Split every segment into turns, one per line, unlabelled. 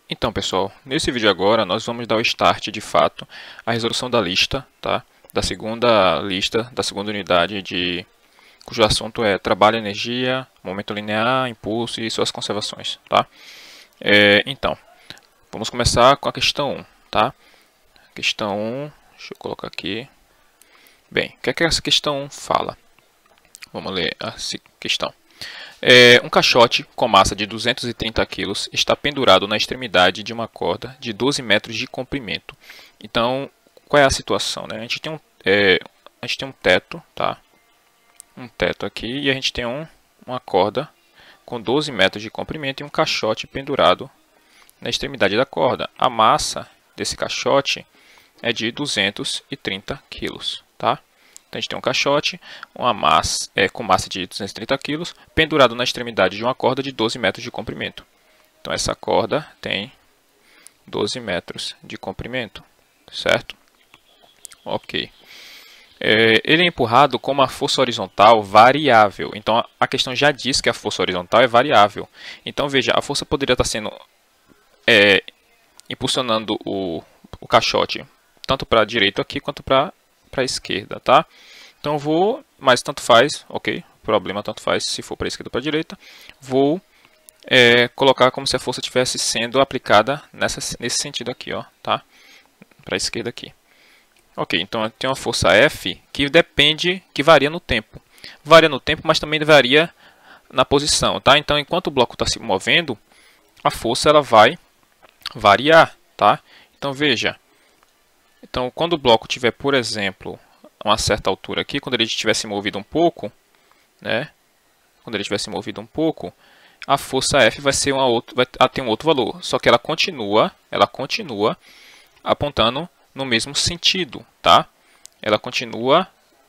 Então, pessoal, nesse vídeo agora nós vamos dar o start, de fato, à resolução da lista, tá? Da segunda lista, da segunda unidade, cujo assunto é trabalho, energia, momento linear, impulso e suas conservações, tá? Então, vamos começar com a questão 1, tá? Questão 1, deixa eu colocar aqui. Bem, o que é que essa questão 1 fala? Vamos ler a questão. Um caixote com massa de 230 kg está pendurado na extremidade de uma corda de 12 metros de comprimento. Então, qual é a situação, né? A gente tem um teto, tá? Um teto aqui, e a gente tem uma corda com 12 metros de comprimento e um caixote pendurado na extremidade da corda. A massa desse caixote é de 230 kg, tá? Então, a gente tem um caixote com massa de 230 kg pendurado na extremidade de uma corda de 12 metros de comprimento. Então, essa corda tem 12 metros de comprimento, certo? Ok. Ele é empurrado com uma força horizontal variável. Então, a questão já diz que a força horizontal é variável. Então, veja, a força poderia estar sendo impulsionando o caixote tanto para a direita aqui quanto para a esquerda, tá? Então mas tanto faz, ok? Problema tanto faz se for para a esquerda ou para a direita. Vou colocar como se a força estivesse sendo aplicada nesse sentido aqui, ó, tá? Para a esquerda aqui. Ok, então tem uma força F que varia no tempo. Varia no tempo, mas também varia na posição, tá? Então, enquanto o bloco está se movendo, a força ela vai variar, tá? Então, veja. Então, quando o bloco tiver, por exemplo, uma certa altura aqui, quando ele estiver se movido um pouco, né? Quando ele estiver se movido um pouco, a força F vai ter um outro valor. Só que ela continua apontando no mesmo sentido, tá? Ela continua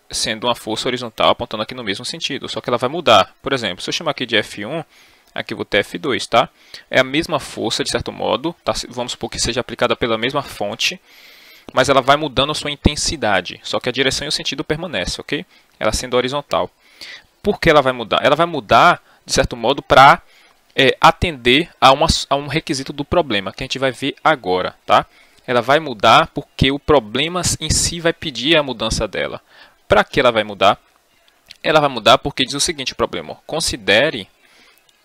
sendo uma força horizontal apontando aqui no mesmo sentido, só que ela vai mudar. Por exemplo, se eu chamar aqui de F1, aqui eu vou ter F2, tá? É a mesma força, de certo modo, tá? Vamos supor que seja aplicada pela mesma fonte, mas ela vai mudando a sua intensidade, só que a direção e o sentido permanecem, ok? Ela sendo horizontal. Por que ela vai mudar? Ela vai mudar, de certo modo, para atender a um requisito do problema, que a gente vai ver agora, tá? Ela vai mudar porque o problema em si vai pedir a mudança dela. Para que ela vai mudar? Ela vai mudar porque diz o seguinte, o problema. Considere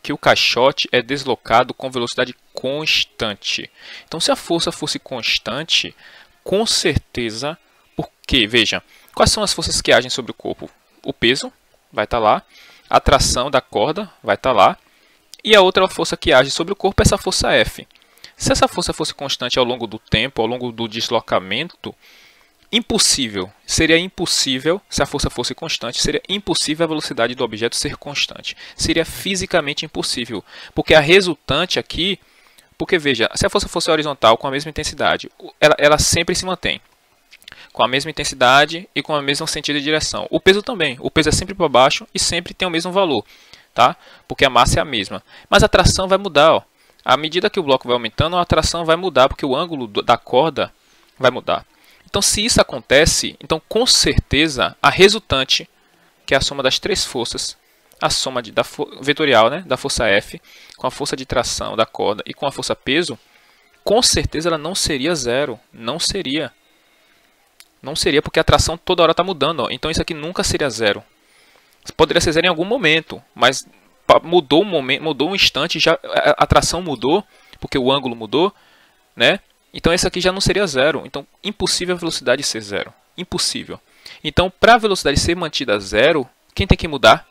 que o caixote é deslocado com velocidade constante. Então, se a força fosse constante, com certeza, porque, veja, quais são as forças que agem sobre o corpo? O peso vai estar lá, a tração da corda vai estar lá, e a outra força que age sobre o corpo é essa força F. Se essa força fosse constante ao longo do tempo, ao longo do deslocamento, seria impossível, se a força fosse constante, seria impossível a velocidade do objeto ser constante. Seria fisicamente impossível, porque a resultante aqui, porque veja, se a força fosse horizontal com a mesma intensidade, ela sempre se mantém com a mesma intensidade e com o mesmo sentido de direção. O peso também, o peso é sempre para baixo e sempre tem o mesmo valor, tá? Porque a massa é a mesma. Mas a tração vai mudar, ó. À medida que o bloco vai aumentando, a tração vai mudar, porque o ângulo da corda vai mudar. Então, se isso acontece, então com certeza a resultante, que é a soma das três forças, a soma vetorial, né, da força F, com a força de tração da corda e com a força peso, com certeza ela não seria zero. Não seria. Não seria, porque a tração toda hora está mudando. Ó. Então, isso aqui nunca seria zero. Poderia ser zero em algum momento, mas mudou um momento, mudou um instante, já a tração mudou, porque o ângulo mudou, né? Então esse aqui já não seria zero. Então impossível a velocidade ser zero, impossível. Então para a velocidade ser mantida zero, quem tem que mudar?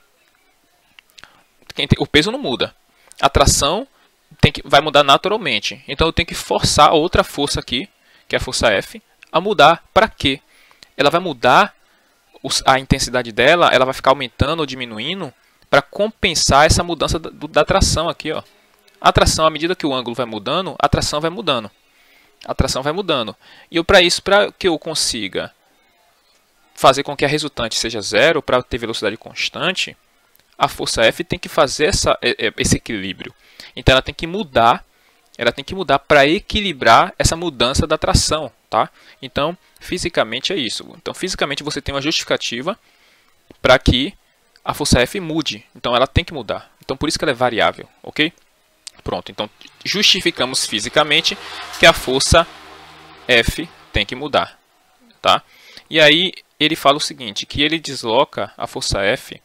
O peso não muda. A tração vai mudar naturalmente. Então eu tenho que forçar a outra força aqui, que é a força F, a mudar. Para quê? Ela vai mudar a intensidade dela, ela vai ficar aumentando ou diminuindo para compensar essa mudança da tração aqui, ó. A tração, à medida que o ângulo vai mudando, a tração vai mudando. A tração vai mudando. E para que eu consiga fazer com que a resultante seja zero, para ter velocidade constante, a força F tem que fazer esse equilíbrio. Então ela tem que mudar para equilibrar essa mudança da tração, tá? Então, fisicamente é isso. Então, fisicamente você tem uma justificativa para que a força F mude, então ela tem que mudar. Então por isso que ela é variável, ok? Pronto, então justificamos fisicamente que a força F tem que mudar, tá? E aí ele fala o seguinte, que ele desloca a força F,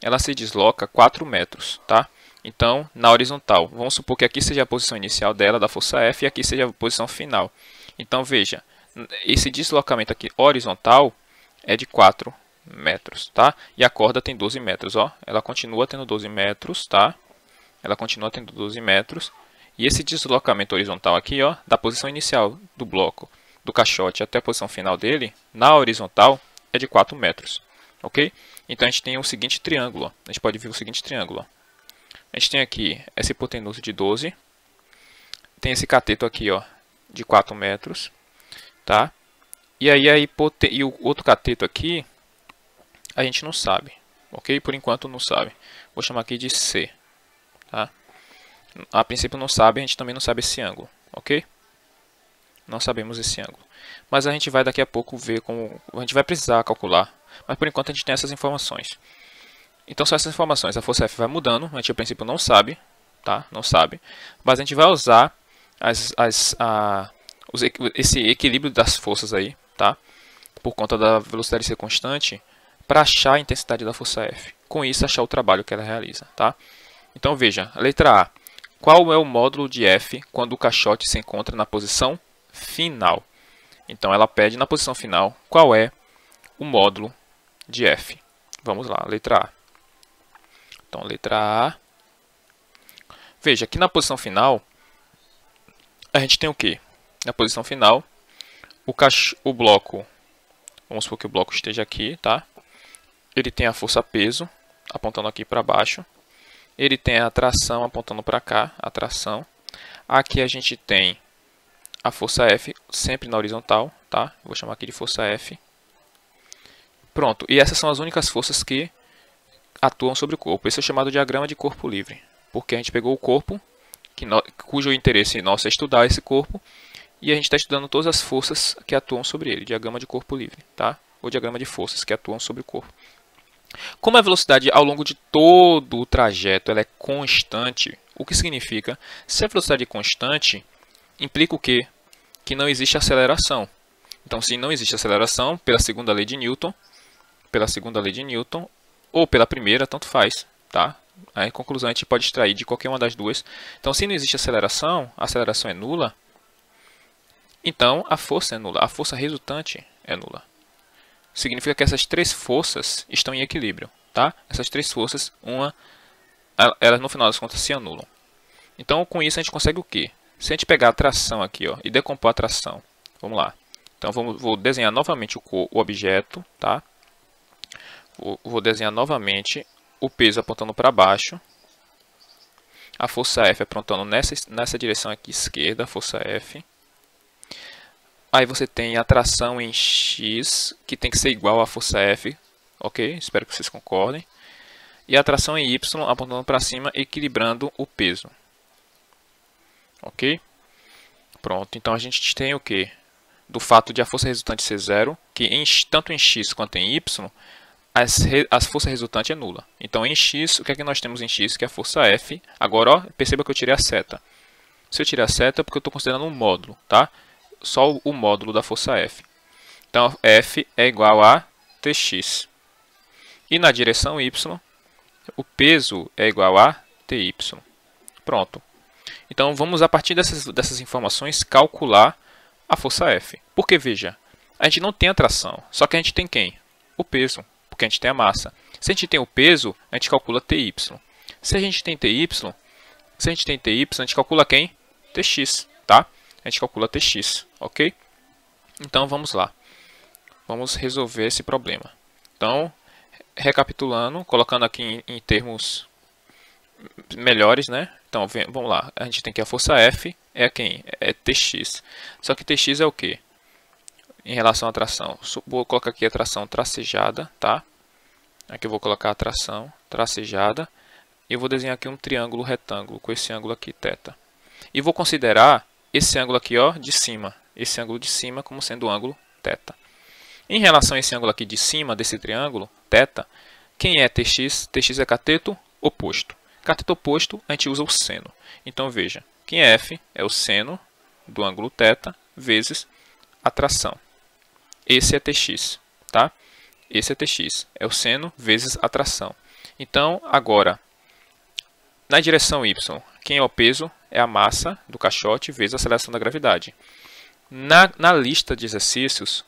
ela se desloca 4 metros, tá? Então, na horizontal, vamos supor que aqui seja a posição inicial dela, da força F, e aqui seja a posição final. Então, veja, esse deslocamento aqui horizontal é de 4 metros, tá? E a corda tem 12 metros, ó. Ela continua tendo 12 metros, tá? Ela continua tendo 12 metros. E esse deslocamento horizontal aqui, ó, da posição inicial do bloco, do caixote até a posição final dele, na horizontal, é de 4 metros, ok? Então, a gente tem o seguinte triângulo, ó. A gente pode ver o seguinte triângulo, ó. A gente tem aqui essa hipotenusa de 12, tem esse cateto aqui, ó, de 4 metros, tá? E aí e o outro cateto aqui, a gente não sabe, ok? Por enquanto não sabe. Vou chamar aqui de C, tá? A princípio não sabe, a gente também não sabe esse ângulo, ok? Não sabemos esse ângulo. Mas a gente vai daqui a pouco ver como... A gente vai precisar calcular, mas por enquanto a gente tem essas informações. Então são essas informações. A força F vai mudando, a gente a princípio não sabe, tá? Não sabe. Mas a gente vai usar esse equilíbrio das forças aí, tá? Por conta da velocidade ser constante, para achar a intensidade da força F. Com isso, achar o trabalho que ela realiza, tá? Então veja, a letra A. Qual é o módulo de F quando o caixote se encontra na posição final? Então ela pede na posição final qual é o módulo de F. Vamos lá, letra A. Então, letra A. Veja, aqui na posição final, a gente tem o quê? Na posição final, o bloco, vamos supor que o bloco esteja aqui, tá? Ele tem a força peso, apontando aqui para baixo. Ele tem a tração apontando para cá, a tração. Aqui a gente tem a força F, sempre na horizontal, tá? Vou chamar aqui de força F. Pronto, e essas são as únicas forças que atuam sobre o corpo. Esse é o chamado diagrama de corpo livre, porque a gente pegou o corpo, cujo interesse nosso é estudar esse corpo, e a gente está estudando todas as forças que atuam sobre ele, diagrama de corpo livre, tá? Ou diagrama de forças que atuam sobre o corpo. Como a velocidade ao longo de todo o trajeto ela é constante, o que significa, se a velocidade é constante, implica o quê? Que não existe aceleração. Então, se não existe aceleração, pela segunda lei de Newton, ou pela primeira, tanto faz, tá? Aí, em conclusão, a gente pode extrair de qualquer uma das duas. Então, se não existe aceleração, a aceleração é nula, então a força é nula, a força resultante é nula. Significa que essas três forças estão em equilíbrio, tá? Essas três forças, elas no final das contas se anulam. Então, com isso a gente consegue o quê? Se a gente pegar a tração aqui, ó, e decompor a tração, vamos lá. Então, vou desenhar novamente o objeto, tá? Vou desenhar novamente o peso apontando para baixo, a força F apontando nessa direção aqui esquerda, a força F. Aí você tem a tração em X, que tem que ser igual à força F, ok? Espero que vocês concordem. E a tração em Y apontando para cima, equilibrando o peso, ok? Pronto, então a gente tem o que? Do fato de a força resultante ser zero, que tanto em X quanto em Y, a força resultante é nula. Então, em X, o que é que nós temos em X? Que é a força F. Agora, ó, perceba que eu tirei a seta. Se eu tirar a seta, é porque eu estou considerando um módulo, tá? Só o módulo da força F. Então, F é igual a Tx. E na direção Y, o peso é igual a Ty. Pronto. Então, vamos, a partir dessas informações, calcular a força F. Porque, veja, a gente não tem a tração, só que a gente tem quem? O peso, porque a gente tem a massa. Se a gente tem o peso, a gente calcula Ty. Se a gente tem Ty, a gente calcula quem? Tx, tá? A gente calcula Tx, ok? Então, vamos lá. Vamos resolver esse problema. Então, recapitulando, colocando aqui em termos melhores, né? Então, vamos lá. A gente tem que a força F é quem? É Tx. Só que Tx é o quê? Em relação à tração. Vou colocar aqui a tração tracejada, tá? Aqui eu vou colocar a tração tracejada. E eu vou desenhar aqui um triângulo retângulo com esse ângulo aqui, θ. E vou considerar esse ângulo aqui, ó, de cima. Esse ângulo de cima como sendo o ângulo θ. Em relação a esse ângulo aqui de cima desse triângulo, θ, quem é Tx? Tx é cateto oposto. Cateto oposto, a gente usa o seno. Então, veja, quem é F é o seno do ângulo θ vezes a tração. Esse é Tx, tá? Esse é Tx, é o seno vezes a tração. Então, agora, na direção y, quem é o peso? É a massa do caixote vezes a aceleração da gravidade. Na lista de exercícios,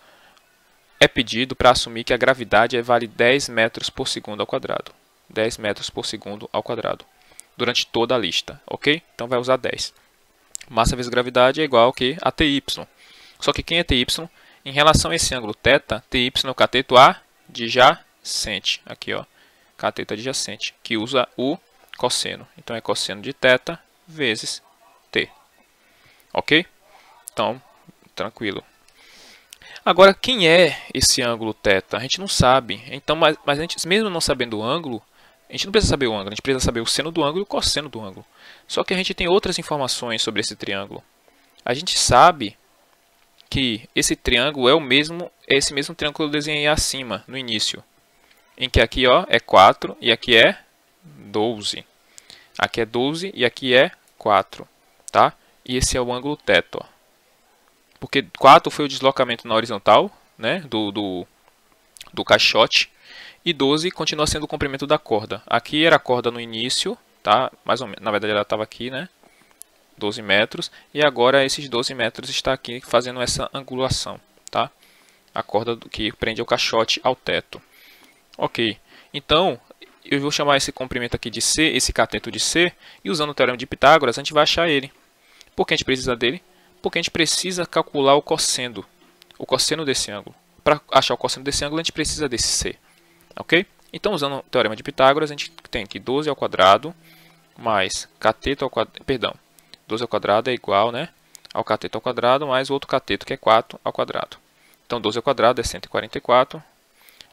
é pedido para assumir que a gravidade vale 10 metros por segundo ao quadrado. 10 metros por segundo ao quadrado. Durante toda a lista, ok? Então vai usar 10. Massa vezes gravidade é igual a a Ty. Só que quem é Ty? Em relação a esse ângulo θ, Ty é o cateto adjacente. Aqui, ó, cateto adjacente, que usa o cosseno. Então é cosseno de θ vezes t. Ok? Então, tranquilo. Agora, quem é esse ângulo θ? A gente não sabe. Então, mas a gente, mesmo não sabendo o ângulo, a gente não precisa saber o ângulo, a gente precisa saber o seno do ângulo e o cosseno do ângulo. Só que a gente tem outras informações sobre esse triângulo. A gente sabe que esse triângulo é esse mesmo triângulo que eu desenhei acima, no início. Em que aqui, ó, é 4 e aqui é 12. Aqui é 12 e aqui é 4, tá? E esse é o ângulo θ, ó. Porque 4 foi o deslocamento na horizontal, né, do caixote. E 12 continua sendo o comprimento da corda. Aqui era a corda no início, tá? Mais ou menos, na verdade ela estava aqui, né? 12 metros. E agora esses 12 metros está aqui fazendo essa angulação, tá? A corda que prende o caixote ao teto. Ok. Então, eu vou chamar esse comprimento aqui de C, esse cateto de C. E usando o teorema de Pitágoras, a gente vai achar ele. Por que a gente precisa dele? Porque a gente precisa calcular o cosseno desse ângulo. Para achar o cosseno desse ângulo, a gente precisa desse C. Ok? Então, usando o teorema de Pitágoras, a gente tem que 12 ao quadrado mais cateto ao quadrado, perdão, 12 ao quadrado é igual, né, ao cateto ao quadrado mais o outro cateto que é 4 ao quadrado. Então, 12 ao quadrado é 144,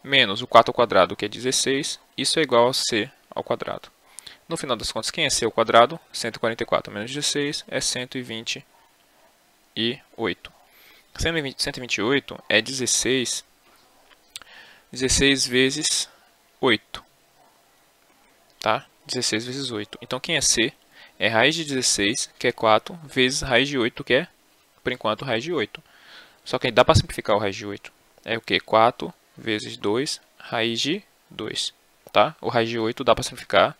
menos o 4 ao quadrado que é 16, isso é igual a C ao quadrado. No final das contas, quem é C ao quadrado? 144 menos 16 é 128. 128 é 16 vezes 8, tá? 16 vezes 8. Então, quem é C? É raiz de 16, que é 4, vezes raiz de 8, que é, por enquanto, raiz de 8. Só que dá para simplificar o raiz de 8. É o que? 4 vezes 2, raiz de 2, tá? O raiz de 8 dá para simplificar,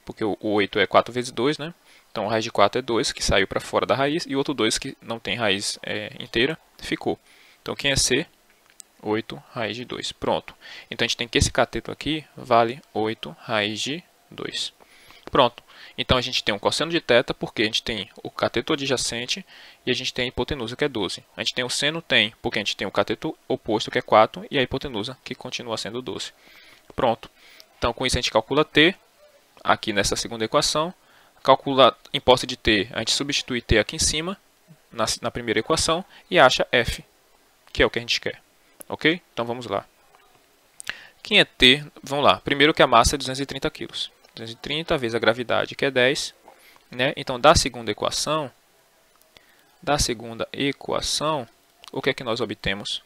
porque o 8 é 4 vezes 2, né? Então, o raiz de 4 é 2, que saiu para fora da raiz, e o outro 2, que não tem raiz inteira, ficou. Então, quem é C? 8 raiz de 2. Pronto. Então, a gente tem que esse cateto aqui vale 8 raiz de 2. Pronto. Então, a gente tem um cosseno de θ, porque a gente tem o cateto adjacente e a gente tem a hipotenusa, que é 12. A gente tem o seno, porque a gente tem o cateto oposto, que é 4, e a hipotenusa, que continua sendo 12. Pronto. Então, com isso, a gente calcula t, aqui nessa segunda equação. Calcula em posse de t, a gente substitui t aqui em cima, na primeira equação, e acha f, que é o que a gente quer. Ok? Então vamos lá. Quem é T? Vamos lá. Primeiro que a massa é 230 kg. 230 vezes a gravidade, que é 10. Né? Então, da segunda equação, o que é que nós obtemos?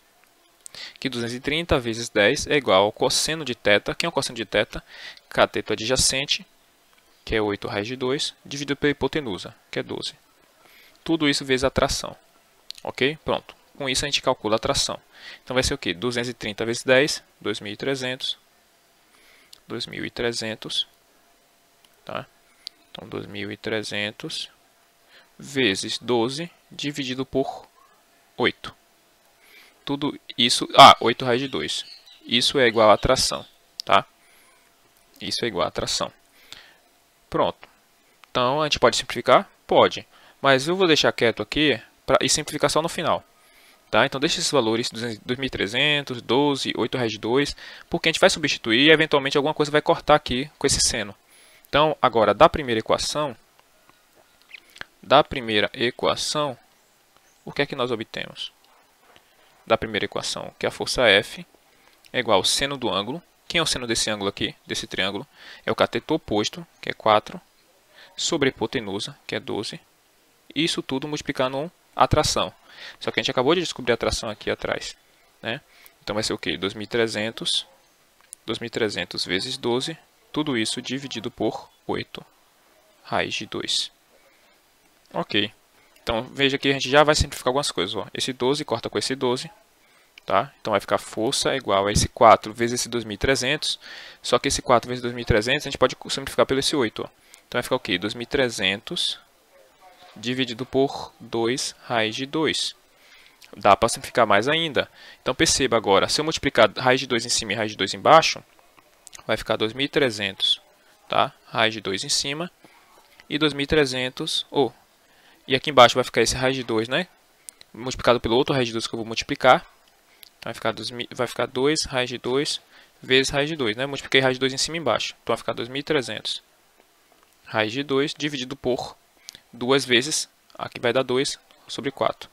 Que 230 vezes 10 é igual ao cosseno de θ. Quem é o cosseno de θ? Cateto adjacente, que é 8 raiz de 2, dividido pela hipotenusa, que é 12. Tudo isso vezes a tração. Ok? Pronto. Com isso, a gente calcula a tração. Então, vai ser o quê? 230 vezes 10, 2.300. 2.300. Tá? Então, 2.300 vezes 12 dividido por 8. Tudo isso... 8 raiz de 2. Isso é igual a tração. Tá? Isso é igual a tração. Pronto. Então, a gente pode simplificar? Pode. Mas eu vou deixar quieto aqui e simplificar só no final. Tá? Então, deixa esses valores, 2.300, 12, 8 raiz de 2, porque a gente vai substituir e, eventualmente, alguma coisa vai cortar aqui com esse seno. Então, agora, da primeira equação, o que é que nós obtemos? Da primeira equação, que a força F é igual ao seno do ângulo. Quem é o seno desse ângulo aqui, desse triângulo? É o cateto oposto, que é 4, sobre a hipotenusa, que é 12. E isso tudo multiplicando a tração. Só que a gente acabou de descobrir a tração aqui atrás. Né? Então vai ser o quê? 2.300 vezes 12 tudo isso dividido por 8 raiz de 2. Ok. Então, veja que a gente já vai simplificar algumas coisas. Ó. Esse 12 corta com esse 12. Tá? Então, vai ficar força igual a esse 4 vezes esse 2.300. Só que esse 4 vezes 2.300 a gente pode simplificar pelo esse 8. Ó. Então, vai ficar o quê? 2.300 dividido por 2 raiz de 2. Dá para simplificar mais ainda. Então, perceba agora, se eu multiplicar raiz de 2 em cima e raiz de 2 embaixo, vai ficar 2.300, tá? Raiz de 2 em cima e 2.300, e aqui embaixo vai ficar esse raiz de 2, né? Multiplicado pelo outro raiz de 2 que eu vou multiplicar. Então, vai ficar 2 raiz de 2 vezes raiz de 2, né? Multipliquei raiz de 2 em cima e embaixo. Então, vai ficar 2.300 raiz de 2 dividido por 2 vezes, aqui vai dar 2 sobre 4.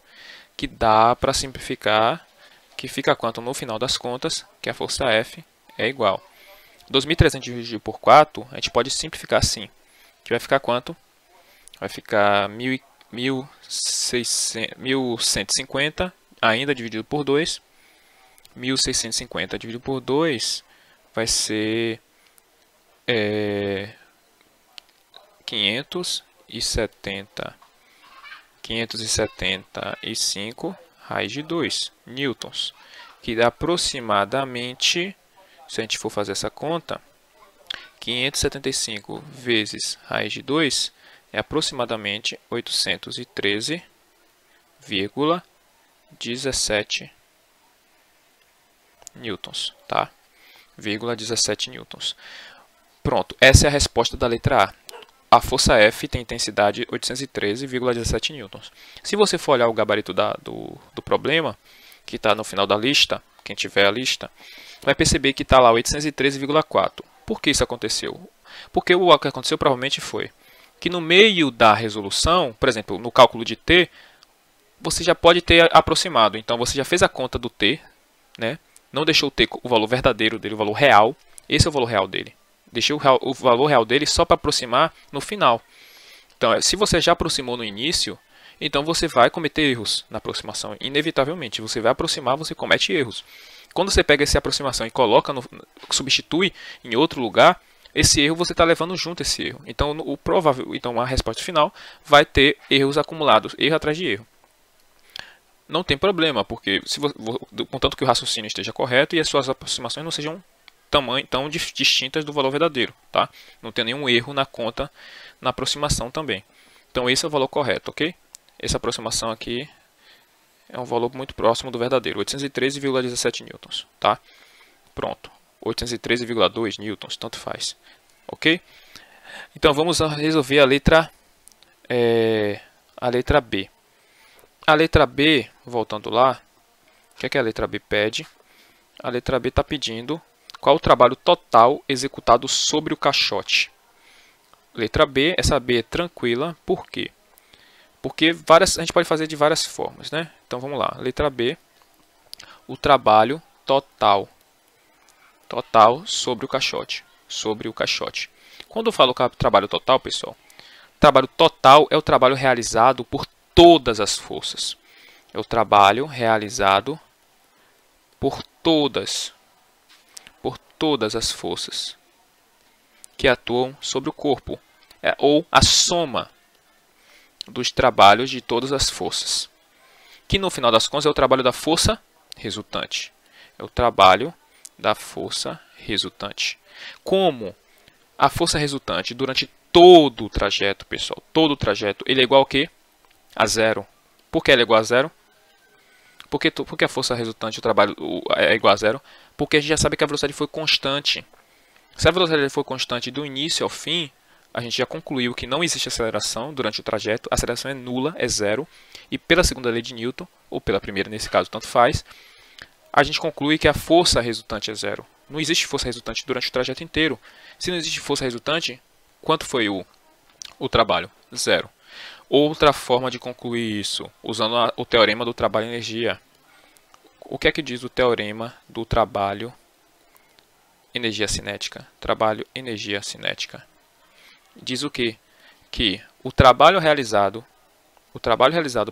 Que dá para simplificar, que fica quanto no final das contas, que a força F é igual. 2.300 dividido por 4, a gente pode simplificar assim. Que vai ficar quanto? Vai ficar 1.150, ainda dividido por 2. 1.650 dividido por 2 vai ser 575 raiz de 2 newtons, que dá aproximadamente, se a gente for fazer essa conta, 575 vezes raiz de 2 é aproximadamente 813,17 newtons, tá? 17 newtons. Pronto, essa é a resposta da letra A. A força F tem intensidade 813,17 newtons. Se você for olhar o gabarito do problema, que está no final da lista, quem tiver a lista, vai perceber que está lá 813,4. Por que isso aconteceu? Porque o que aconteceu provavelmente foi que no meio da resolução, por exemplo, no cálculo de T, você já pode ter aproximado. Então, você já fez a conta do T, né? Não deixou o T o valor verdadeiro dele, o valor real. Esse é o valor real dele. Deixei o valor real dele só para aproximar no final. Então, se você já aproximou no início, então você vai cometer erros na aproximação. Inevitavelmente, você vai aproximar, você comete erros. Quando você pega essa aproximação e coloca substitui em outro lugar, esse erro você está levando junto esse erro. Então, então, a resposta final vai ter erros acumulados, erro atrás de erro. Não tem problema, porque contanto que o raciocínio esteja correto e as suas aproximações não sejam tão distintas do valor verdadeiro, tá? Não tem nenhum erro na conta, na aproximação também. Então esse é o valor correto, ok? Essa aproximação aqui é um valor muito próximo do verdadeiro, 813,17 newtons, tá? Pronto, 813,2 newtons, tanto faz, ok? Então vamos resolver a letra B. A letra B, voltando lá, o que é a letra B pede? A letra B está pedindo qual o trabalho total executado sobre o caixote. Letra B, essa B é tranquila, por quê? Porque a gente pode fazer de várias formas, né? Então vamos lá, letra B, o trabalho total sobre o caixote. Quando eu falo trabalho total, pessoal, trabalho total é o trabalho realizado por todas as forças. É o trabalho realizado por todas as forças que atuam sobre o corpo, ou a soma dos trabalhos de todas as forças, que no final das contas é o trabalho da força resultante. É o trabalho da força resultante. Como a força resultante durante todo o trajeto, pessoal, todo o trajeto, ele é igual ao quê? A zero. Por que ele é igual a zero? Porque a força resultante, o trabalho é igual a zero? Porque a gente já sabe que a velocidade foi constante. Se a velocidade for constante do início ao fim, a gente já concluiu que não existe aceleração durante o trajeto. A aceleração é nula, é zero. E pela segunda lei de Newton, ou pela primeira nesse caso, tanto faz, a gente conclui que a força resultante é zero. Não existe força resultante durante o trajeto inteiro. Se não existe força resultante, quanto foi o trabalho? Zero. Outra forma de concluir isso, usando o teorema do trabalho e energia. O que é que diz o teorema do trabalho energia cinética? Trabalho energia cinética. Diz o quê? Que o trabalho realizado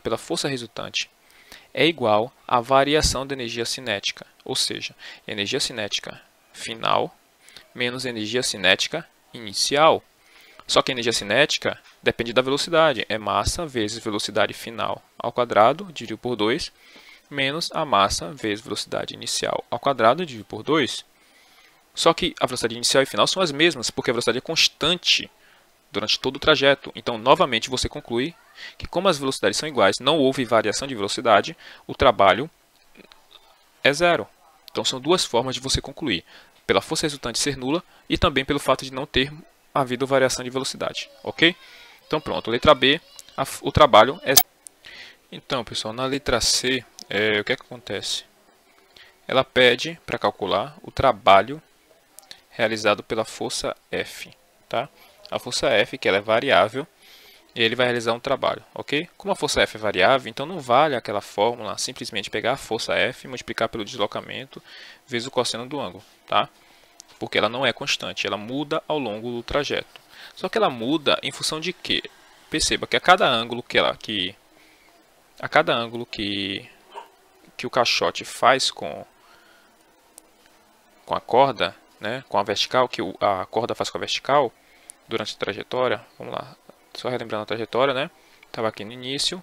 pela força resultante é igual à variação da energia cinética, ou seja, energia cinética final menos energia cinética inicial. Só que a energia cinética depende da velocidade. É massa vezes velocidade final ao quadrado, dividido por 2, menos a massa vezes velocidade inicial ao quadrado, dividido por 2. Só que a velocidade inicial e final são as mesmas, porque a velocidade é constante durante todo o trajeto. Então, novamente, você conclui que como as velocidades são iguais, não houve variação de velocidade, o trabalho é zero. Então, são duas formas de você concluir. Pela força resultante ser nula e também pelo fato de não ter havido variação de velocidade. Ok? Então, pronto. Letra B, o trabalho é zero. Então, pessoal, na letra C, o que é que acontece? Ela pede para calcular o trabalho realizado pela força F. Tá? A força F, que ela é variável, e ele vai realizar um trabalho, ok? Como a força F é variável, então não vale aquela fórmula simplesmente pegar a força F e multiplicar pelo deslocamento vezes o cosseno do ângulo, tá? Porque ela não é constante, ela muda ao longo do trajeto. Só que ela muda em função de quê? Perceba que a cada ângulo que o caixote faz com a corda, né, com a vertical, que a corda faz com a vertical, durante a trajetória, vamos lá, só relembrando a trajetória, né? Estava aqui no início,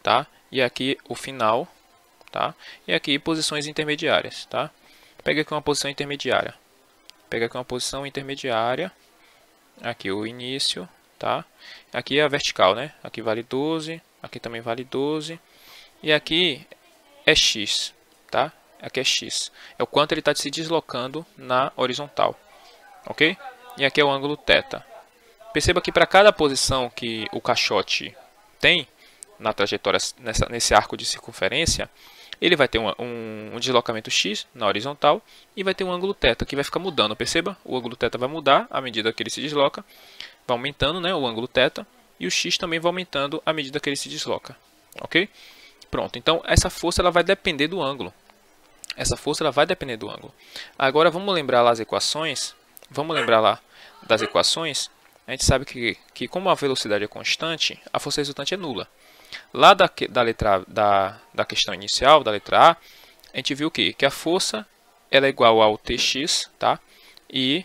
tá? E aqui o final, tá? E aqui posições intermediárias, tá? Pega aqui uma posição intermediária. Pega aqui uma posição intermediária. Aqui o início, tá? Aqui é a vertical, né? Aqui vale 12, aqui também vale 12. E aqui é x, tá? Aqui é x. É o quanto ele está se deslocando na horizontal, ok? E aqui é o ângulo θ. Perceba que para cada posição que o caixote tem na trajetória, nesse arco de circunferência, ele vai ter um deslocamento x na horizontal e vai ter um ângulo θ que vai ficar mudando. Perceba? O ângulo θ vai mudar à medida que ele se desloca, vai aumentando, né, o ângulo θ, e o x também vai aumentando à medida que ele se desloca. Ok? Pronto, então essa força ela vai depender do ângulo. Essa força ela vai depender do ângulo. Agora vamos lembrar lá as equações. Vamos lembrar lá das equações. A gente sabe que como a velocidade é constante, a força resultante é nula. Lá da questão inicial, da letra A, a gente viu que a força ela é igual ao Tx, tá? E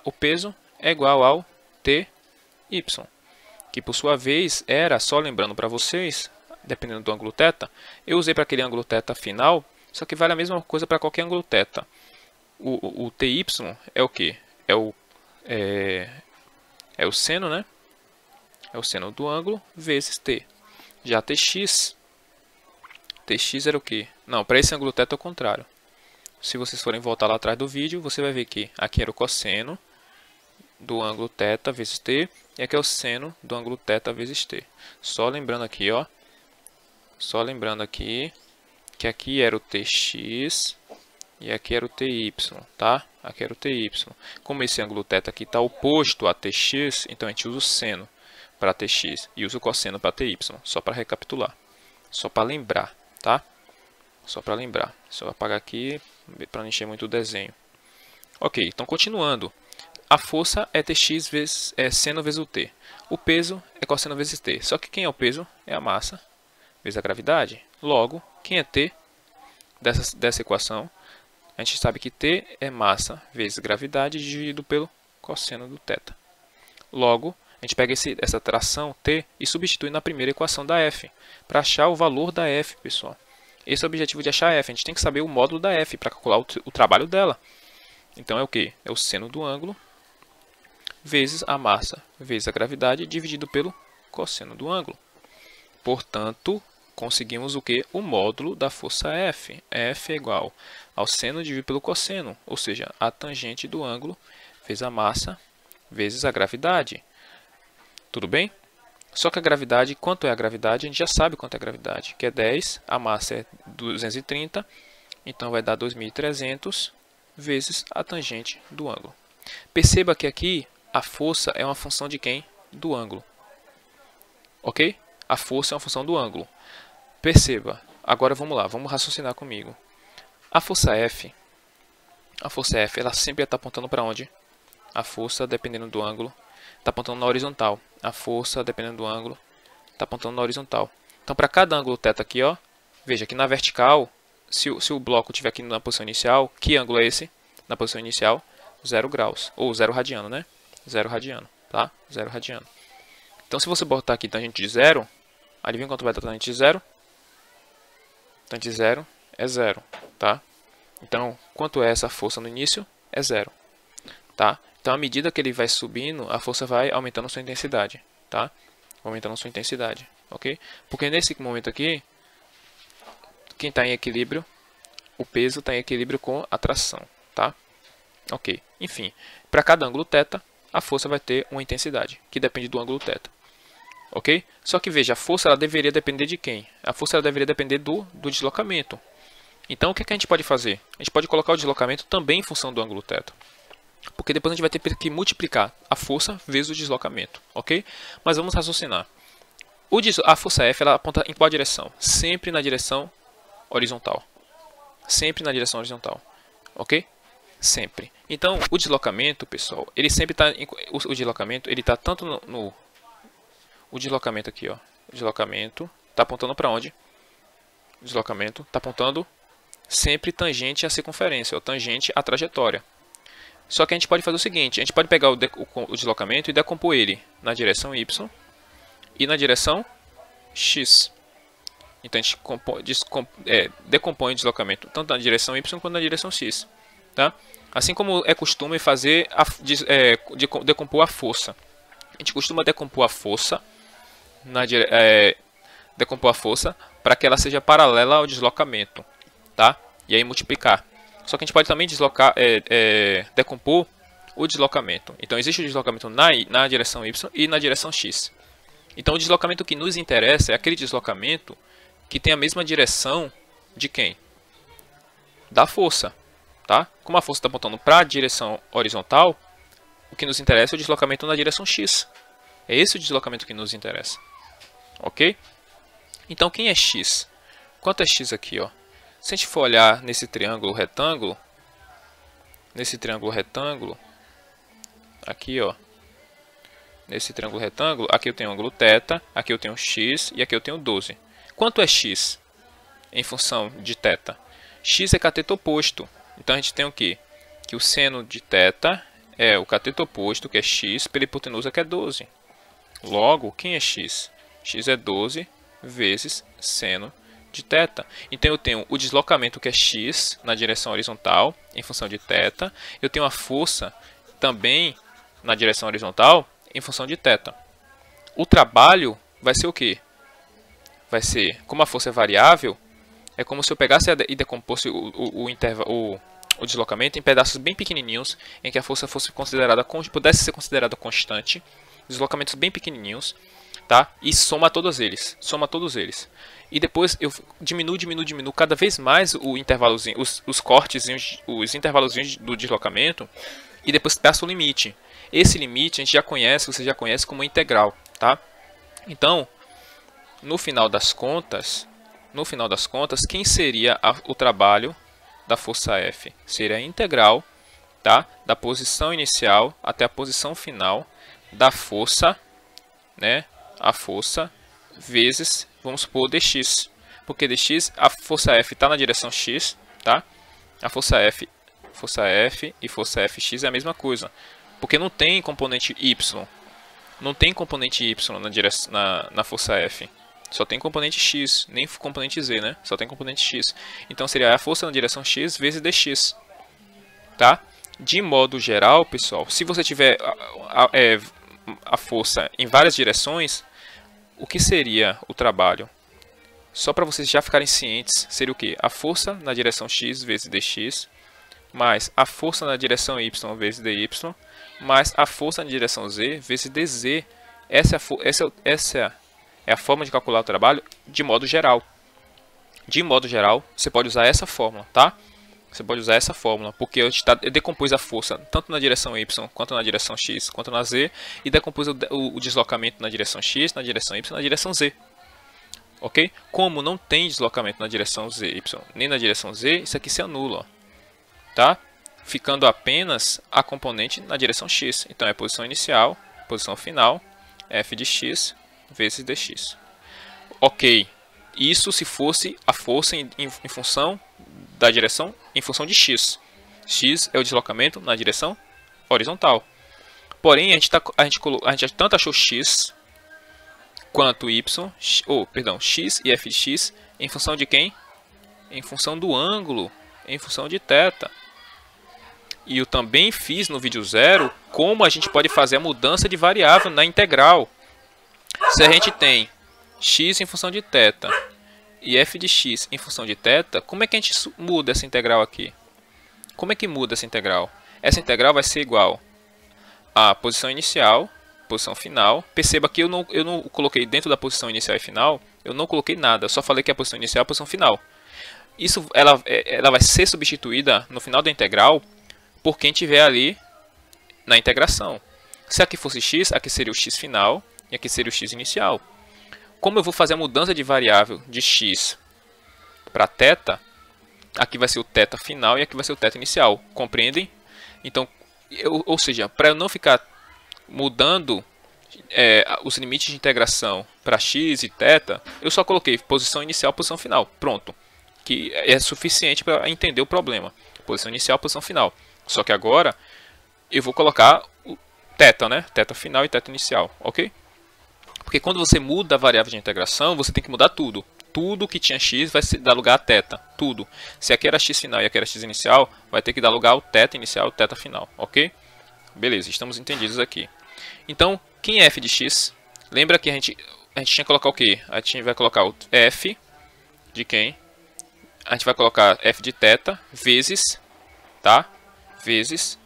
o peso é igual ao Ty, que por sua vez era, só lembrando para vocês, dependendo do ângulo θ, eu usei para aquele ângulo θ final, só que vale a mesma coisa para qualquer ângulo θ. O Ty é o que? É o seno, né? É o seno do ângulo vezes t. Já tx era o que? Não, para esse ângulo θ é o contrário. Se vocês forem voltar lá atrás do vídeo, você vai ver que aqui era o cosseno do ângulo θ vezes t, e aqui é o seno do ângulo θ vezes t. Só lembrando aqui, ó. Só lembrando aqui que aqui era o tx e aqui era o ty, tá? Aqui era o ty. Como esse ângulo θ aqui está oposto a tx, então a gente usa o seno para tx e usa o cosseno para ty, só para recapitular, só para lembrar, tá? Só para lembrar. Só vou apagar aqui para não encher muito o desenho. Ok, então continuando. A força é tx vezes seno vezes o t. O peso é cosseno vezes t. Só que quem é o peso é a massa vezes a gravidade. Logo, quem é t dessa equação? A gente sabe que t é massa vezes gravidade dividido pelo cosseno do θ. Logo, a gente pega essa tração t e substitui na primeira equação da f, para achar o valor da f, pessoal. Esse é o objetivo de achar f. A gente tem que saber o módulo da f para calcular o trabalho dela. Então é o que? É o seno do ângulo vezes a massa vezes a gravidade dividido pelo cosseno do ângulo. Portanto, conseguimos o que? O módulo da força F. F é igual ao seno dividido pelo cosseno, ou seja, a tangente do ângulo vezes a massa vezes a gravidade. Tudo bem? Só que a gravidade, quanto é a gravidade? A gente já sabe quanto é a gravidade, que é 10, a massa é 230, então vai dar 2.300 vezes a tangente do ângulo. Perceba que aqui a força é uma função de quem? Do ângulo. Ok? A força é uma função do ângulo. Perceba. Agora vamos lá, vamos raciocinar comigo. A força F, ela sempre está apontando para onde? A força, dependendo do ângulo, está apontando na horizontal. A força, dependendo do ângulo, está apontando na horizontal. Então, para cada ângulo θ aqui, ó, veja que na vertical, se o bloco estiver aqui na posição inicial, que ângulo é esse? na posição inicial, 0 graus. Ou 0 radiano, né? 0 radiano, tá? 0 radiano. Então, se você botar aqui tangente de 0, adivinha quanto vai dar tangente de 0? Tangente de 0 é 0, tá? Então, quanto é essa força no início? É 0, tá? Então, à medida que ele vai subindo, a força vai aumentando sua intensidade, tá? Aumentando sua intensidade, ok? Porque nesse momento aqui, quem está em equilíbrio, o peso está em equilíbrio com a tração, tá? Ok. Enfim, para cada ângulo θ, a força vai ter uma intensidade, que depende do ângulo θ. Ok? Só que veja, a força ela deveria depender de quem? A força ela deveria depender do deslocamento. Então, o que a gente pode fazer? A gente pode colocar o deslocamento também em função do ângulo θ. Porque depois a gente vai ter que multiplicar a força vezes o deslocamento, ok? Mas vamos raciocinar. A força F ela aponta em qual direção? Sempre na direção horizontal. Sempre na direção horizontal, ok? Sempre. Então, o deslocamento, pessoal, ele sempre está... O deslocamento, ele está tanto no... O deslocamento aqui, ó. O deslocamento está apontando para onde? O deslocamento está apontando sempre tangente à circunferência, ou tangente à trajetória. Só que a gente pode fazer o seguinte, a gente pode pegar o deslocamento e decompor ele na direção Y e na direção X. Então a gente decompõe o deslocamento tanto na direção Y quanto na direção X. Tá? Assim como é costume fazer decompor a força. A gente costuma decompor a força para que ela seja paralela ao deslocamento. Tá? E aí multiplicar. Só que a gente pode também decompor o deslocamento. Então, existe o deslocamento na direção Y e na direção X. Então, o deslocamento que nos interessa é aquele deslocamento que tem a mesma direção de quem? Da força. Tá? Como a força está apontando para a direção horizontal, o que nos interessa é o deslocamento na direção X. É esse o deslocamento que nos interessa. Ok? Então, quem é X? Quanto é X aqui, ó? Se a gente for olhar nesse triângulo retângulo, aqui, ó, nesse triângulo retângulo, aqui eu tenho o ângulo θ, aqui eu tenho x e aqui eu tenho 12. Quanto é x em função de θ? X é cateto oposto. Então a gente tem o quê? Que o seno de θ é o cateto oposto, que é x, pela hipotenusa, que é 12. Logo, quem é x? X é 12 vezes seno de θ. Então eu tenho o deslocamento, que é x na direção horizontal em função de θ. Eu tenho a força também na direção horizontal em função de θ. O trabalho vai ser o quê? Vai ser, como a força é variável, é como se eu pegasse e decomposse o deslocamento em pedaços bem pequenininhos, em que a força pudesse ser considerada constante, deslocamentos bem pequenininhos, tá? E soma todos eles. E depois eu diminuo cada vez mais o intervalozinho, os cortezinhos, os intervalozinhos do deslocamento, e depois peço o limite. Esse limite a gente você já conhece como integral, tá? Então, no final das contas, quem seria o trabalho da força F? Seria a integral, tá? Da posição inicial até a posição final da força, né? A força vezes, vamos supor, dx. Porque dx, a força F está na direção x, tá? A força F e força Fx é a mesma coisa. Porque não tem componente y. Não tem componente y na força F. Só tem componente x, nem componente z, né? Só tem componente x. Então seria a força na direção x vezes dx. Tá? De modo geral, pessoal, se você tiver a força em várias direções, o que seria o trabalho? Só para vocês já ficarem cientes, seria o que? A força na direção x vezes dx, mais a força na direção y vezes dy, mais a força na direção z vezes dz. Essa é a forma de calcular o trabalho de modo geral. De modo geral, você pode usar essa fórmula, tá? Você pode usar essa fórmula, porque eu decompus a força tanto na direção y, quanto na direção x, quanto na z, e decompus o deslocamento na direção x, na direção y, na direção z. Ok? Como não tem deslocamento na direção y, nem na direção z, isso aqui se anula, ó, tá? Ficando apenas a componente na direção x. Então é posição inicial, posição final, f de x vezes dx. Ok, isso se fosse a força em função da direção em função de x. X é o deslocamento na direção horizontal. Porém, a gente tanto achou x quanto y, x e f de x em função de quem? Em função do ângulo, em função de θ. E eu também fiz no vídeo 0 como a gente pode fazer a mudança de variável na integral. Se a gente tem x em função de θ e f de x em função de θ, como é que a gente muda essa integral aqui? Como é que muda essa integral? Essa integral vai ser igual a posição inicial, posição final. Perceba que eu não coloquei dentro da posição inicial e final, eu não coloquei nada, eu só falei que a posição inicial é a posição final. Isso, ela vai ser substituída no final da integral por quem tiver ali na integração. Se aqui fosse x, aqui seria o x final e aqui seria o x inicial. Como eu vou fazer a mudança de variável de x para θ, aqui vai ser o θ final e aqui vai ser o θ inicial. Compreendem? Então, ou seja, para eu não ficar mudando os limites de integração para x e θ, eu só coloquei posição inicial, posição final. Pronto. Que é suficiente para entender o problema. Posição inicial, posição final. Só que agora eu vou colocar o θ, né? θ final e θ inicial, ok? Porque quando você muda a variável de integração, você tem que mudar tudo. Tudo que tinha x vai dar lugar a θ, tudo. Se aqui era x final e aqui era x inicial, vai ter que dar lugar ao θ inicial e θ final, ok? Beleza, estamos entendidos aqui. Então, quem é f de x? Lembra que a gente tinha que colocar o quê? A gente vai colocar o f de quem? A gente vai colocar f de θ vezes, tá? Vezes.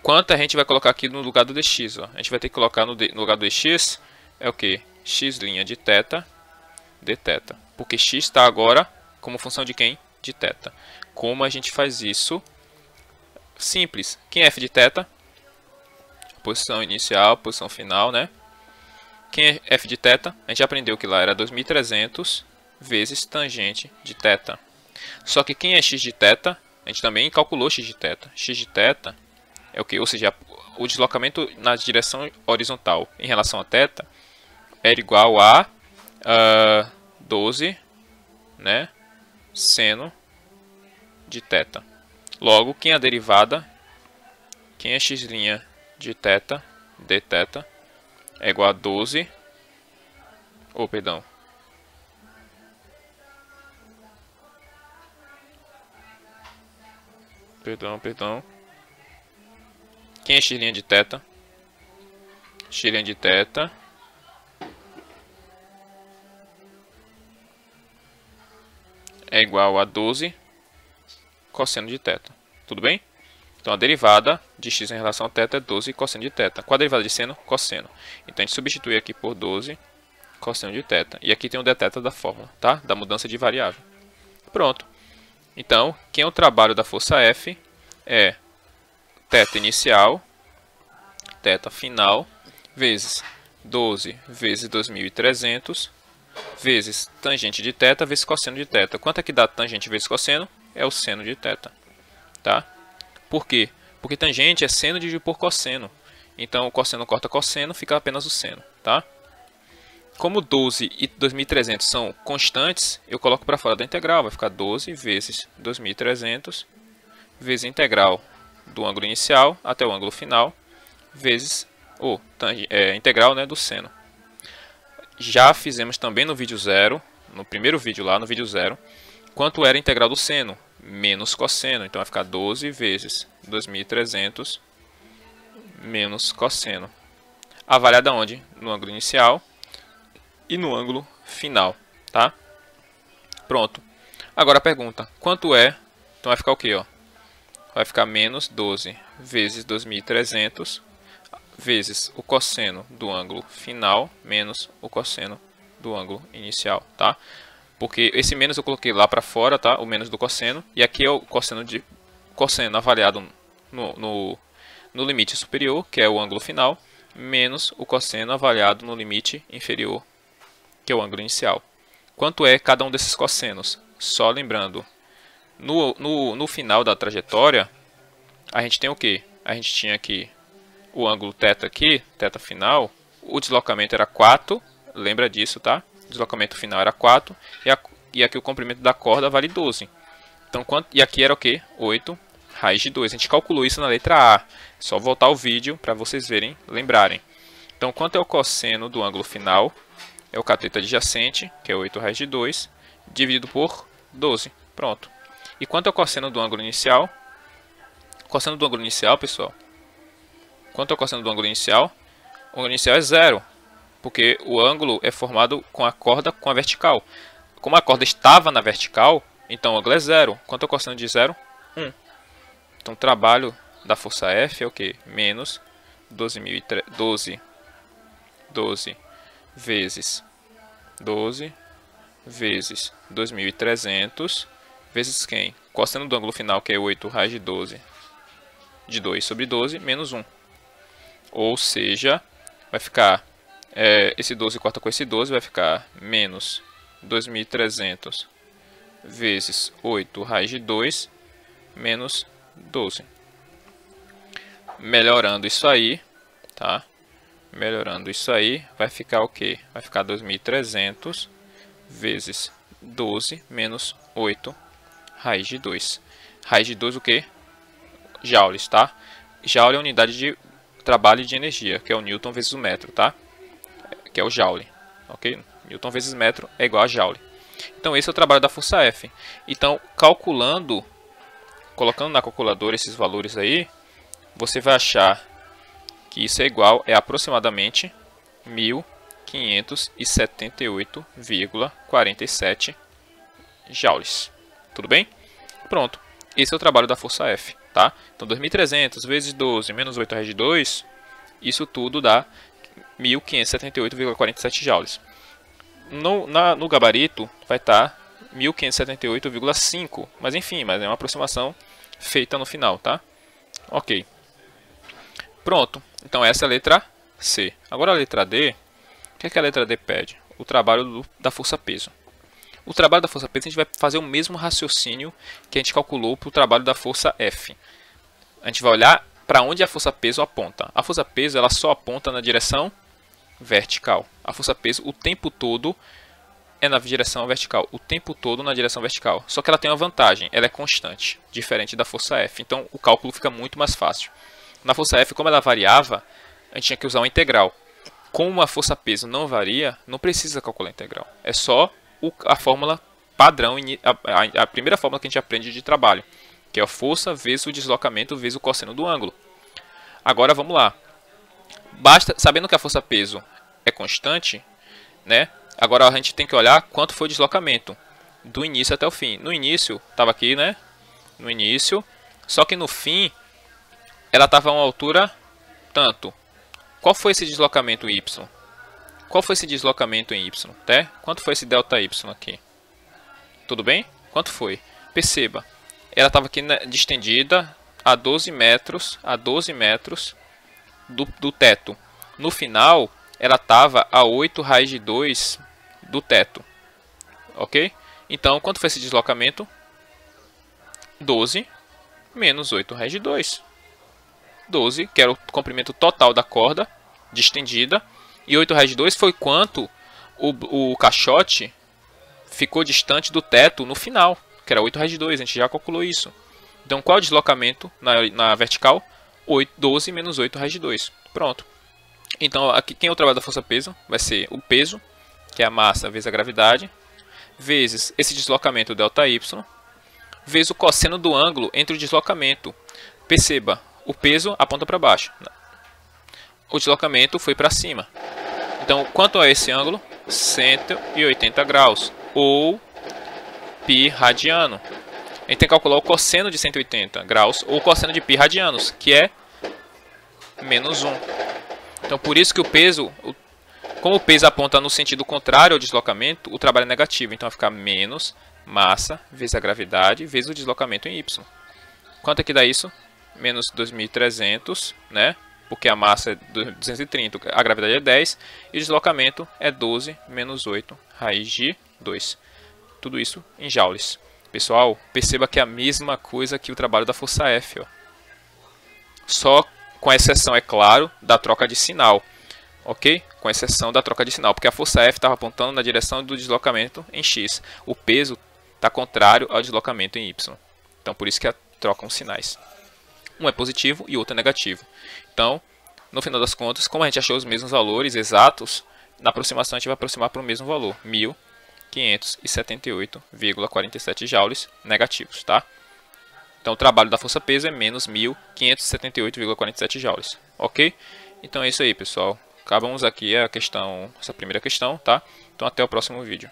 Quanto a gente vai colocar aqui no lugar do dx? Ó. A gente vai ter que colocar no lugar do dx, é o que? X' de θ dθ. Porque x está agora como função de quem? De θ. Como a gente faz isso? Simples. Quem é f de θ? Posição inicial, posição final, né? Quem é f de θ? A gente já aprendeu que lá era 2300 vezes tangente de θ. Só que quem é x de θ? A gente também calculou x de θ. X de θ é o que? Ou seja, o deslocamento na direção horizontal em relação a θ era igual a 12, né, seno de θ. Logo, quem é a derivada? Quem é x' de θ dθ é igual a 12, perdão. Quem é x' de θ? X' de θ é igual a 12 cosseno de θ. Tudo bem? Então, a derivada de x em relação a θ é 12 cosseno de θ. Qual a derivada de seno? Cosseno. Então, a gente substitui aqui por 12 cosseno de θ. E aqui tem o dθ da fórmula, tá? Da mudança de variável. Pronto. Então, quem é o trabalho da força F é θ inicial, θ final, vezes 12 vezes 2300, vezes tangente de θ vezes cosseno de θ. Quanto é que dá tangente vezes cosseno? É o seno de θ. Tá? Por quê? Porque tangente é seno dividido por cosseno. Então, o cosseno corta cosseno, fica apenas o seno. Tá? Como 12 e 2300 são constantes, eu coloco para fora da integral. Vai ficar 12 vezes 2300 vezes a integral do ângulo inicial até o ângulo final, vezes integral, né, do seno. Já fizemos também no vídeo 0, no primeiro vídeo lá, no vídeo 0, quanto era a integral do seno? Menos cosseno. Então vai ficar 12 vezes 2300 menos cosseno. Avaliada onde? No ângulo inicial e no ângulo final, tá? Pronto. Agora a pergunta, quanto é? Então vai ficar o quê, ó? Vai ficar menos 12 vezes 2300 vezes o cosseno do ângulo final menos o cosseno do ângulo inicial, tá? Porque esse menos eu coloquei lá para fora, tá? O menos do cosseno. E aqui é o cosseno avaliado no limite superior, que é o ângulo final, menos o cosseno avaliado no limite inferior, que é o ângulo inicial. Quanto é cada um desses cossenos? Só lembrando, no final da trajetória, a gente tem o quê? A gente tinha aqui o ângulo θ aqui, θ final, o deslocamento era 4, lembra disso, tá? O deslocamento final era 4, e aqui o comprimento da corda vale 12. Então, e aqui era o quê? 8 raiz de 2. A gente calculou isso na letra A. É só voltar o vídeo para vocês verem, lembrarem. Então, quanto é o cosseno do ângulo final? É o cateto adjacente, que é 8 raiz de 2, dividido por 12. Pronto. E quanto é o cosseno do ângulo inicial? O cosseno do ângulo inicial, pessoal. Quanto é o cosseno do ângulo inicial? O ângulo inicial é 0, porque o ângulo é formado com a corda com a vertical. Como a corda estava na vertical, então o ângulo é 0. Quanto é o cosseno de 0? 1. Então o trabalho da força F é o quê? Menos 12 vezes 2.300 vezes quem? Cosseno do ângulo final, que é 8 raiz de 2 sobre 12, menos 1. Ou seja, vai ficar, esse 12 corta com esse 12, vai ficar menos 2.300 vezes 8 raiz de 2, menos 12. Melhorando isso aí, tá? Melhorando isso aí, vai ficar o quê? Vai ficar 2.300 vezes 12 menos 8 raiz de 2. Raiz de 2 o quê? Joules, tá? Joule é a unidade de trabalho de energia, que é o Newton vezes o metro, tá? Que é o Joule, ok? Newton vezes metro é igual a Joule. Então esse é o trabalho da força F. Então, calculando, colocando na calculadora esses valores aí, você vai achar que isso é igual, aproximadamente 1.578,47 joules. Tudo bem? Pronto. Esse é o trabalho da força F, tá? Então 2.300 vezes 12 menos 8 raiz de 2, isso tudo dá 1.578,47 joules. No gabarito vai estar 1.578,5, mas enfim, é uma aproximação feita no final, tá? Ok. Pronto. Então essa é a letra C. Agora a letra D, o que é que a letra D pede? O trabalho da força-peso. O trabalho da força-peso a gente vai fazer o mesmo raciocínio que a gente calculou para o trabalho da força F. A gente vai olhar para onde a força-peso aponta. A força-peso ela só aponta na direção vertical. A força-peso o tempo todo é na direção vertical. O tempo todo na direção vertical. Só que ela tem uma vantagem, ela é constante, diferente da força F. Então o cálculo fica muito mais fácil. Na força F, como ela variava, a gente tinha que usar uma integral. Como a força-peso não varia, não precisa calcular a integral. É só a fórmula padrão, a primeira fórmula que a gente aprende de trabalho, que é a força vezes o deslocamento vezes o cosseno do ângulo. Agora vamos lá. Sabendo que a força-peso é constante, né? Agora a gente tem que olhar quanto foi o deslocamento do início até o fim. No início, estava aqui, né? No início, só que no fim, ela estava a uma altura tanto. Qual foi esse deslocamento em Y? Qual foi esse deslocamento em Y? Tá? Quanto foi esse delta Y aqui? Tudo bem? Quanto foi? Perceba, ela estava aqui distendida a 12 metros do teto. No final, ela estava a 8 raiz de 2 do teto. Ok? Então, quanto foi esse deslocamento? 12 menos 8 raiz de 2. 12, que era o comprimento total da corda distendida. E 8 raiz de 2 foi quanto o caixote ficou distante do teto no final, que era 8 raiz de 2, a gente já calculou isso. Então, qual é o deslocamento na vertical? 12 menos 8 raiz de 2. Pronto. Então, aqui quem é o trabalho da força-peso? Vai ser o peso, que é a massa vezes a gravidade, vezes esse deslocamento ΔY, vezes o cosseno do ângulo entre o deslocamento. Perceba, o peso aponta para baixo. O deslocamento foi para cima. Então, quanto é esse ângulo? 180 graus, ou π radiano. A gente tem que calcular o cosseno de 180 graus, ou o cosseno de π radianos, que é menos 1. Então, por isso que o peso, como o peso aponta no sentido contrário ao deslocamento, o trabalho é negativo. Então, vai ficar menos massa vezes a gravidade vezes o deslocamento em y. Quanto é que dá isso? Menos 2.300, né? Porque a massa é 230, a gravidade é 10, e o deslocamento é 12 menos 8 raiz de 2. Tudo isso em joules. Pessoal, perceba que é a mesma coisa que o trabalho da força F. Ó. Só com a exceção, é claro, da troca de sinal. Ok? Com exceção da troca de sinal, porque a força F estava apontando na direção do deslocamento em x. O peso está contrário ao deslocamento em y. Então, por isso que trocam os sinais. Um é positivo e o outro é negativo. Então, no final das contas, como a gente achou os mesmos valores exatos, na aproximação a gente vai aproximar para o mesmo valor, 1.578,47 joules negativos, tá? Então, o trabalho da força-peso é menos 1.578,47 joules, ok? Então é isso aí, pessoal. Acabamos aqui essa primeira questão, tá? Então, até o próximo vídeo.